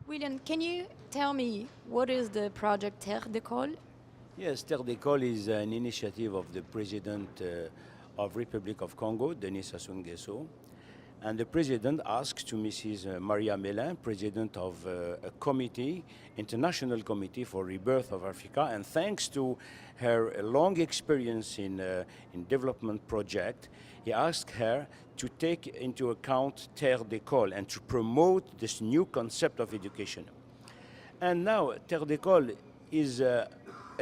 William, can you tell me what is the project Terre D'école? Yes, Terre D'école is an initiative of the President of Republic of Congo, Denis Sassou Nguesso. And the President asked to Mrs. Maria Melin, President of a committee, International Committee for Rebirth of Africa, and thanks to her long experience in development project, he asked her to take into account Terre D'école and to promote this new concept of education. And now Terre D'école is a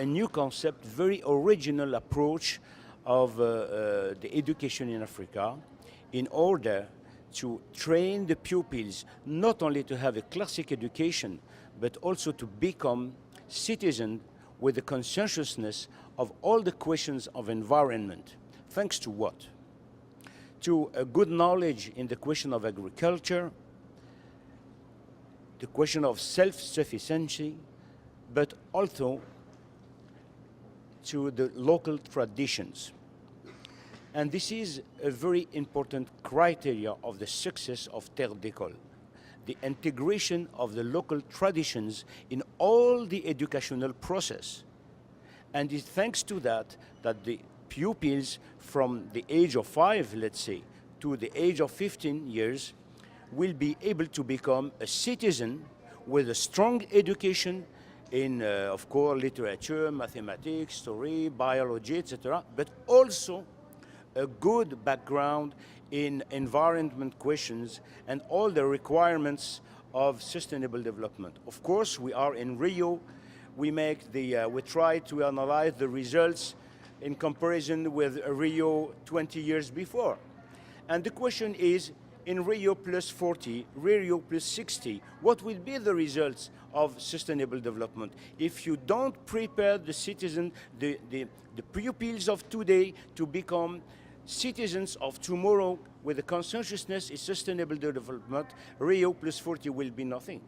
new concept, very original approach of the education in Africa in order to train the pupils not only to have a classic education, but also to become citizens with the conscientiousness of all the questions of environment. Thanks to what? To a good knowledge in the question of agriculture, the question of self-sufficiency, but also to the local traditions. And this is a very important criteria of the success of Terre D'école, the integration of the local traditions in all the educational process. And it's thanks to that that the pupils from the age of 5, let's say, to the age of 15 years will be able to become a citizen with a strong education in, of course, literature, mathematics, story, biology, etc., but also a good background in environment questions and all the requirements of sustainable development. Of course, we are in Rio. We try to analyze the results in comparison with Rio 20 years before. And the question is, in Rio plus 40, Rio plus 60, what will be the results of sustainable development if you don't prepare the citizen, the pupils of today to become citizens of tomorrow with the conscientiousness in sustainable development? Rio plus 40 will be nothing.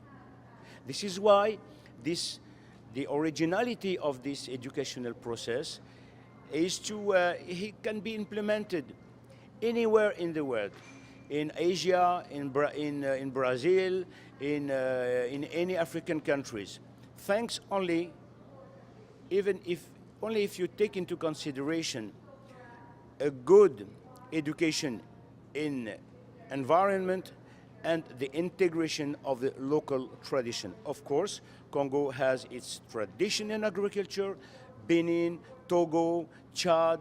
This is why the originality of this educational process is it can be implemented anywhere in the world, in Asia, in Brazil, in any African countries. Thanks only if you take into consideration a good education in environment and the integration of the local tradition. Of course, Congo has its tradition in agriculture, Benin, Togo, Chad,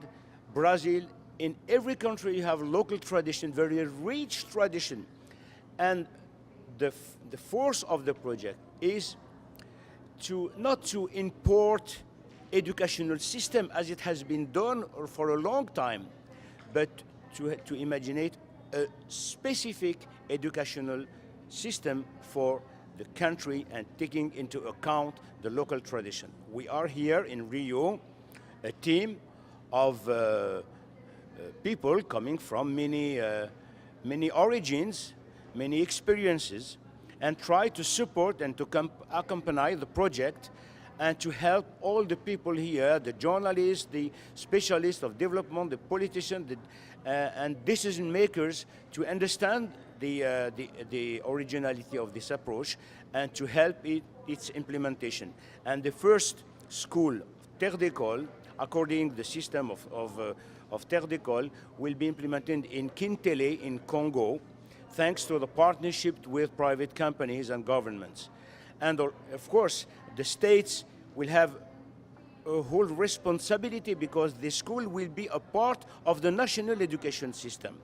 Brazil. In every country you have local tradition, very rich tradition. And the force of the project is not to import educational system as it has been done for a long time, but to imagine a specific educational system for the country and taking into account the local tradition. We are here in Rio, a team of people coming from many origins, many experiences, and try to support and to accompany the project and to help all the people here, the journalists, the specialists of development, the politicians, and decision makers, to understand the originality of this approach and to help its implementation. And the first school, Terre D'école, according to the system of Terre D'école, will be implemented in Kintele in Congo, thanks to the partnership with private companies and governments. And of course, the states will have a whole responsibility because the school will be a part of the national education system.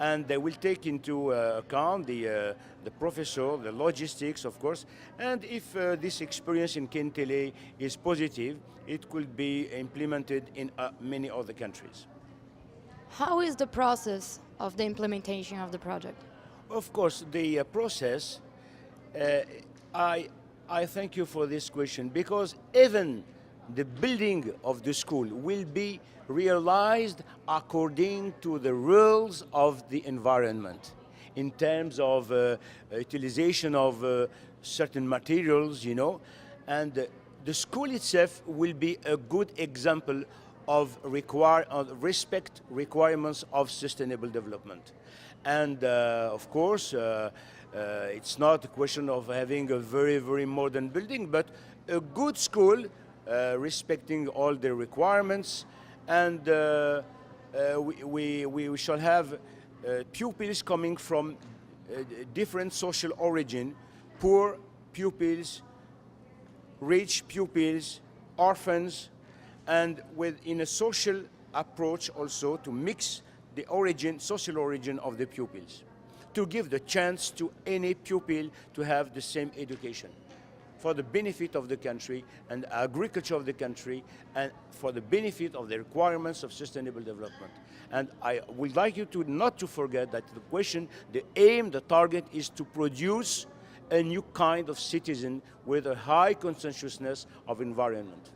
And they will take into account the professor, the logistics, of course. And if this experience in Kintele is positive, it could be implemented in many other countries. How is the process of the implementation of the project? Of course, the process, I thank you for this question, because even the building of the school will be realized according to the rules of the environment in terms of utilization of certain materials, you know, and the school itself will be a good example of respect requirements of sustainable development. And of course, It's not a question of having a very, very modern building, but a good school respecting all the requirements, and we shall have pupils coming from different social origin, poor pupils, rich pupils, orphans, and in a social approach also to mix the origin, social origin of the pupils, to give the chance to any pupil to have the same education for the benefit of the country and agriculture of the country, and for the benefit of the requirements of sustainable development. And I would like you to not to forget that the question, the aim, the target is to produce a new kind of citizen with a high consciousness of environment.